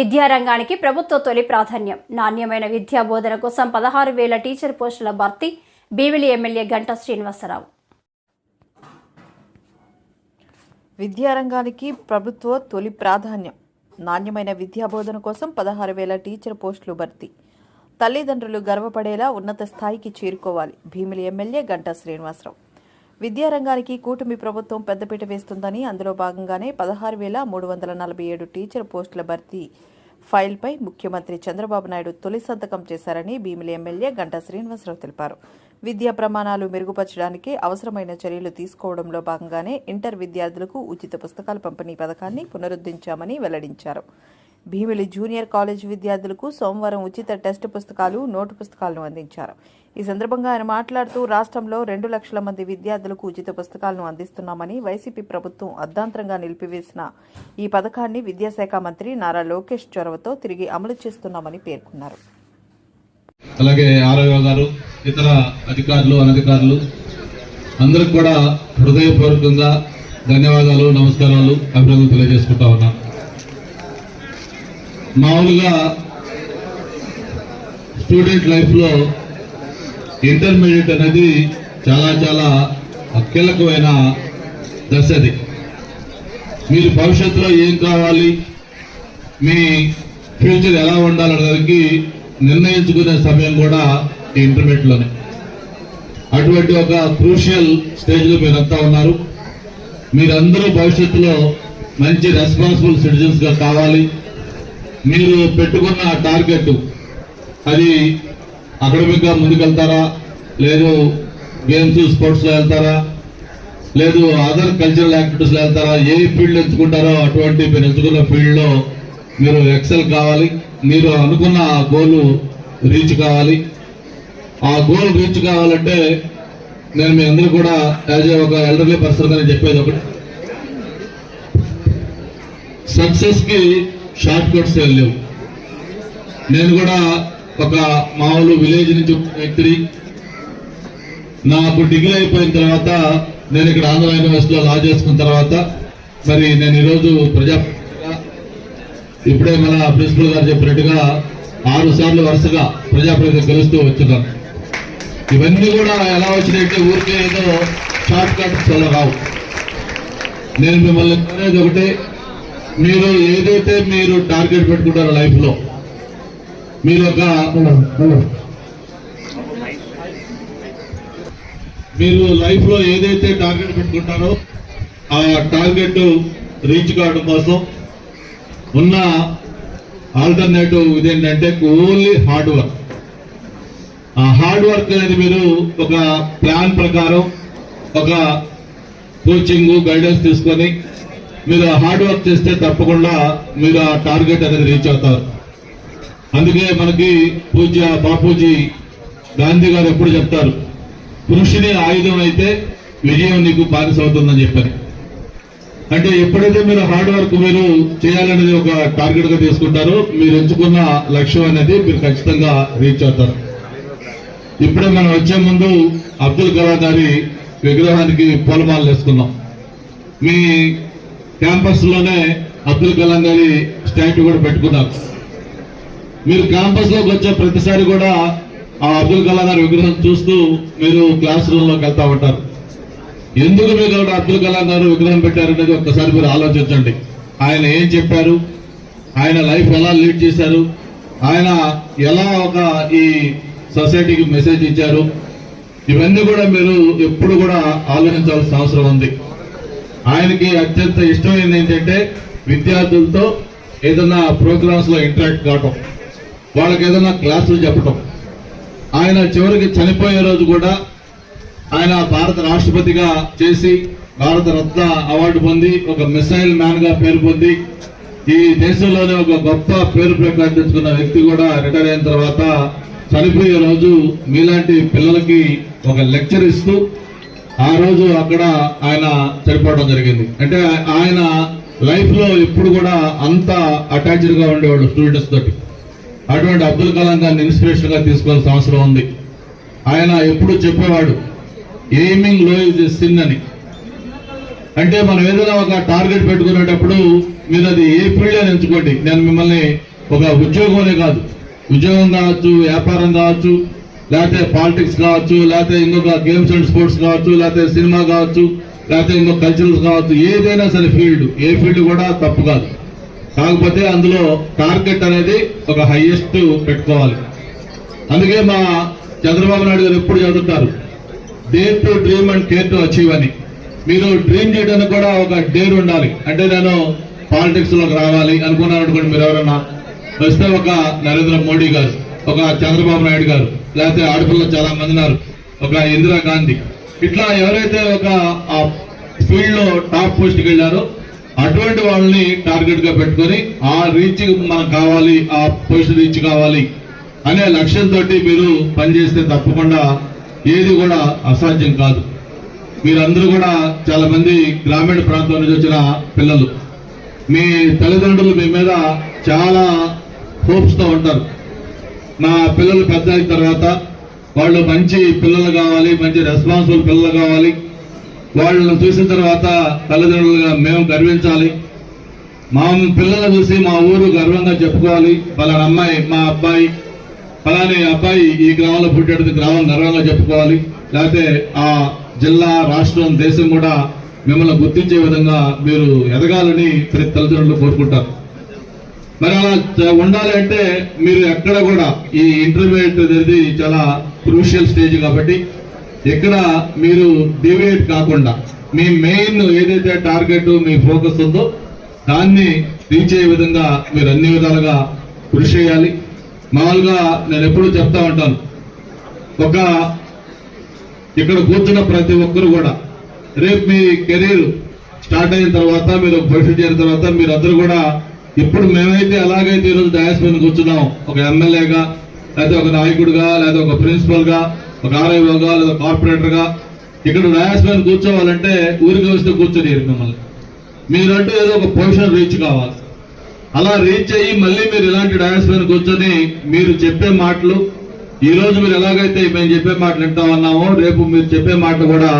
విద్యారంగానికి ప్రభుత్వ తొలి ప్రాధాన్యం. నాణ్యమైన విద్యా బోధన కోసం 16,000 టీచర్ పోస్టుల భర్తీ. భీమిలి ఎమ్మెల్యే గంటా శ్రీనివాసరావు. విద్యారంగానికి ప్రభుత్వ తొలి ప్రాధాన్యం. నాణ్యమైన విద్యా బోధన కోసం 16,000 టీచర్ పోస్టులు భర్తీ. తల్లిదండ్రులు గర్వపడేలా ఉన్నత స్థాయికి చేరుకోవాలి. భీమిలి ఎమ్మెల్యే గంటా శ్రీనివాసరావు. విద్యారంగానికి కూటమి ప్రభుత్వం పెద్దపీట వేస్తుందని, అందులో భాగంగానే 16,347 టీచర్ పోస్టుల భర్తీ ఫైల్పై ముఖ్యమంత్రి చంద్రబాబు నాయుడు తొలి సంతకం చేశారని భీమిలి ఎమ్మెల్యే గంటా శ్రీనివాసరావు తెలిపారు. విద్యా ప్రమాణాలు మెరుగుపరచడానికి అవసరమైన చర్యలు తీసుకోవడంలో భాగంగానే ఇంటర్ విద్యార్థులకు ఉచిత పుస్తకాల పంపిణీ పథకాన్ని పునరుద్ధరించామని వెల్లడించారు. భీమిలి జూనియర్ కాలేజ్ విద్యార్థులకు సోమవారం ఉచిత టెస్ట్ పుస్తకాలు, నోటు పుస్తకాలను అందించారు. ఈ సందర్భంగా ఆయన మాట్లాడుతూ రాష్ట్రంలో 2 లక్షల మంది విద్యార్థులకు ఉచిత పుస్తకాలను అందిస్తున్నామని, వైసీపీ ప్రభుత్వం అర్ధాంతరంగా నిలిపివేసిన ఈ పథకాన్ని విద్యాశాఖ మంత్రి నారా లోకేష్ చొరవతో తిరిగి అమలు చేస్తున్నామని పేర్కొన్నారు. అలాగే ఆర్ఐఓ గారు, ఇతర అధికారులు, అనధికారులు అందరికి కూడా హృదయపూర్వకంగా ధన్యవాదాలు, నమస్కారాలు, అభినందనలు తెలియజేసుకుంటా ఉన్నాను. మామూలుగా స్టూడెంట్ లైఫ్లో ఇంటర్మీడియట్ అనేది చాలా కీలకమైన దశ. అది మీరు భవిష్యత్తులో ఏం కావాలి, మీ ఫ్యూచర్ ఎలా ఉండాలనేదానికి నిర్ణయించుకునే సమయం కూడా ఈ ఇంటర్మీడియట్లోనే. అటువంటి ఒక క్రూషియల్ స్టేజ్లో మీరంతా ఉన్నారు. మీరందరూ భవిష్యత్తులో మంచి రెస్పాన్సిబుల్ సిటిజన్స్గా కావాలి. మీరు పెట్టుకున్న టార్గెట్ అది అకాడమిక్గా ముందుకెళ్తారా, లేదు గేమ్స్ స్పోర్ట్స్లో వెళ్తారా, లేదు అదర్ కల్చరల్ యాక్టివిటీస్లో వెళ్తారా, ఏ ఫీల్డ్ ఎంచుకుంటారో అటువంటి మీరు ఎంచుకున్న ఫీల్డ్లో మీరు ఎక్సెల్ కావాలి. మీరు అనుకున్న గోల్ రీచ్ కావాలి. ఆ గోల్ రీచ్ కావాలంటే నేను మీ అందరూ కూడా యాజ్ ఏ ఒక ఎల్డర్లీ పర్సన్గా నేను చెప్పేది ఒకటి, సక్సెస్కి షార్ట్ కట్స్ ఏం లేవు. నేను కూడా ఒక మామూలు విలేజ్ నుంచి వ్యక్తిని. నాకు డిగ్రీ అయిపోయిన తర్వాత నేను ఇక్కడ ఆంధ్ర యూనివర్సిటీలో లా చేసుకున్న తర్వాత మరి నేను ఈరోజు ఇప్పుడే మన ప్రిన్సిపల్ గారు చెప్పినట్టుగా 6 సార్లు వరుసగా ప్రజాప్రతినిధి గెలుస్తూ వచ్చున్నాను. ఇవన్నీ కూడా ఎలా వచ్చినాయంటే ఊరికే ఏదో షార్ట్ కట్స్ వల్ల రావు. నేను మిమ్మల్ని కోరేది ఒకటే, మీరు ఏదైతే మీరు టార్గెట్ పెట్టుకుంటారో లైఫ్లో, మీరు లైఫ్లో ఏదైతే టార్గెట్ పెట్టుకుంటారో ఆ టార్గెట్ రీచ్ కావడం కోసం ఉన్న ఆల్టర్నేటివ్ ఇదేంటంటే ఓన్లీ హార్డ్ వర్క్. ఆ హార్డ్ వర్క్ అనేది మీరు ఒక ప్లాన్ ప్రకారం, ఒక కోచింగ్ గైడెన్స్ తీసుకొని మీరు హార్డ్ వర్క్ చేస్తే తప్పకుండా మీరు ఆ టార్గెట్ అనేది రీచ్ అవుతారు. అందుకే మనకి పూజ్య బాపూజీ గాంధీ గారు ఎప్పుడు చెప్తారు, కృషిని ఆయుధం అయితే విజయం నీకు బానిస అవుతుందని చెప్పారు. అంటే ఎప్పుడైతే మీరు హార్డ్ వర్క్ మీరు చేయాలనేది ఒక టార్గెట్ గా తీసుకుంటారో మీరు ఎంచుకున్న లక్ష్యం అనేది మీరు ఖచ్చితంగా రీచ్ అవుతారు. ఇప్పుడే మనం వచ్చే ముందు అబ్దుల్ కలాం గారి విగ్రహానికి పూలమాలలు వేసుకున్నాం. మీ క్యాంపస్ లోనే అబ్దుల్ కలాం గారి స్టాట్యూ కూడా పెట్టుకున్నారు. మీరు క్యాంపస్ లోకి వచ్చే ప్రతిసారి కూడా ఆ అబ్దుల్ కలాం గారి విగ్రహం చూస్తూ మీరు క్లాస్ రూమ్ లోకి వెళ్తా ఉంటారు. ఎందుకు మీరు అబ్దుల్ కలాం గారు విగ్రహం పెట్టారనేది ఒక్కసారి మీరు ఆలోచించండి. ఆయన ఏం చెప్పారు, ఆయన లైఫ్ ఎలా లీడ్ చేశారు, ఆయన ఎలా ఒక ఈ సొసైటీకి మెసేజ్ ఇచ్చారు, ఇవన్నీ కూడా మీరు ఎప్పుడు కూడా ఆలోచించాల్సిన అవసరం ఉంది. ఆయనకి అత్యంత ఇష్టమైనది ఏంటంటే విద్యార్థులతో ఏదైనా ప్రోగ్రామ్స్ లో ఇంటరాక్ట్ కావటం, వాళ్ళకి ఏదైనా క్లాసులు చెప్పటం. ఆయన చివరికి చనిపోయే రోజు కూడా ఆయన భారత రాష్ట్రపతిగా చేసి భారత రత్న అవార్డు పొంది ఒక మిసైల్ మ్యాన్ గా పేరు పొంది ఈ దేశంలోనే ఒక గొప్ప పేరు ప్రఖ్యాతించుకున్న వ్యక్తి కూడా రిటైర్ అయిన తర్వాత చనిపోయే రోజు మీలాంటి పిల్లలకి ఒక లెక్చర్ ఇస్తూ ఆ రోజు అక్కడ ఆయన చనిపోవడం జరిగింది. అంటే ఆయన లైఫ్ లో ఎప్పుడు కూడా అంత అటాచ్డ్ గా ఉండేవాడు స్టూడెంట్స్ తోటి. అటువంటి అబ్దుల్ కలాం గారిని ఇన్స్పిరేషన్ గా తీసుకోవాల్సిన అవసరం ఉంది. ఆయన ఎప్పుడు చెప్పేవాడు, ఎయిమింగ్ లో ఇస్ ఎ సిన్ అని. అంటే మనం ఏదైనా ఒక టార్గెట్ పెట్టుకునేటప్పుడు మీరు అది ఏ ఫీల్డ్ అని ఎంచుకోండి. నేను మిమ్మల్ని ఒక ఉద్యోగమే కాదు, ఉద్యోగం కావచ్చు, వ్యాపారం కావచ్చు, లేకపోతే పాలిటిక్స్ కావచ్చు, లేకపోతే ఇంకొక గేమ్స్ అండ్ స్పోర్ట్స్ కావచ్చు, లేకపోతే సినిమా కావచ్చు, లేకపోతే ఇంకొక కల్చరల్స్ కావచ్చు, ఏదైనా సరే ఫీల్డ్, ఏ ఫీల్డ్ కూడా తప్పు కాదు. కాకపోతే అందులో టార్గెట్ అనేది ఒక హైయెస్ట్ పెట్టుకోవాలి. అందుకే మా చంద్రబాబు నాయుడు గారు ఎప్పుడు చదువుతారు, dare to dream and care to achieve అని. మీరు డ్రీమ్ చేయడానికి కూడా ఒక డేర్ ఉండాలి. అంటే నేను పాలిటిక్స్ లోకి రావాలి అనుకున్నాను అనుకోండి, మీరు ఎవరన్నా వస్తే ఒక నరేంద్ర మోడీ గారు, ఒక చంద్రబాబు నాయుడు గారు, లేకపోతే ఆడపిల్లలు చాలా మంది ఉన్నారు, ఒక ఇందిరా గాంధీ, ఇట్లా ఎవరైతే ఒక ఆ ఫీల్డ్ లో టాప్ పోస్ట్కి వెళ్ళారో అటువంటి వాళ్ళని టార్గెట్ గా పెట్టుకొని ఆ రీచ్ మనకు కావాలి, ఆ పోస్ట్ రీచ్ కావాలి అనే లక్ష్యంతో మీరు పనిచేస్తే తప్పకుండా ఏది కూడా అసాధ్యం కాదు. మీరందరూ కూడా చాలా మంది గ్రామీణ ప్రాంతం నుంచి వచ్చిన పిల్లలు, మీ తల్లిదండ్రులు మీ మీద చాలా హోప్స్ తో ఉంటారు. మా పిల్లలు పెద్ద అయిన తర్వాత వాళ్ళు మంచి పిల్లలు కావాలి, మంచి రెస్పాన్సిబుల్ పిల్లలు కావాలి, వాళ్ళని చూసిన తర్వాత తల్లిదండ్రులుగా మేము గర్వించాలి, మా పిల్లలను చూసి మా ఊరు గర్వంగా చెప్పుకోవాలి, పలానా అమ్మాయి మా అబ్బాయి, పలాని అబ్బాయి ఈ గ్రామంలో పుట్టేది గ్రామం గర్వంగా చెప్పుకోవాలి, లేకపోతే ఆ జిల్లా, రాష్ట్రం, దేశం కూడా మిమ్మల్ని గుర్తించే విధంగా మీరు ఎదగాలని ప్రతి తల్లిదండ్రులు కోరుకుంటారు. మరి అలా ఉండాలి అంటే మీరు ఎక్కడ కూడా ఈ ఇంటర్మీడియట్ అనేది చాలా క్రూషియల్ స్టేజ్ కాబట్టి ఎక్కడ మీరు డివియేట్ కాకుండా మీ మెయిన్ ఏదైతే టార్గెట్ మీ ఫోకస్ ఉందో దాన్ని రీచ్ అయ్యే విధంగా మీరు అన్ని విధాలుగా కృషి చేయాలి. మామూలుగా నేను ఎప్పుడూ చెప్తా ఉంటాను, ఒక ఇక్కడ కూర్చున్న ప్రతి ఒక్కరు కూడా రేపు మీ కెరీర్ స్టార్ట్ అయిన తర్వాత, మీరు పొజిషన్ చేరిన తర్వాత మీరందరూ కూడా ఇప్పుడు మేమైతే ఎలాగైతే ఈరోజు డయాస్ మీద కూర్చున్నాం, ఒక ఎమ్మెల్యేగా, లేకపోతే ఒక నాయకుడిగా, లేదా ఒక ప్రిన్సిపల్ గా, ఒక ఆర్ఐఓగా, లేదా కార్పొరేటర్ గా ఇక్కడ డయాస్ మీద కూర్చోవాలంటే ఊరికి వస్తే కూర్చొని మిమ్మల్ని మీరంటూ ఏదో ఒక పొజిషన్ రీచ్ కావాలి. అలా రీచ్ అయ్యి మళ్ళీ మీరు ఇలాంటి డయాస్ మీద కూర్చొని మీరు చెప్పే మాటలు, ఈ రోజు మీరు ఎలాగైతే మేము చెప్పే మాటలు వింటా ఉన్నామో రేపు మీరు చెప్పే మాటలు కూడా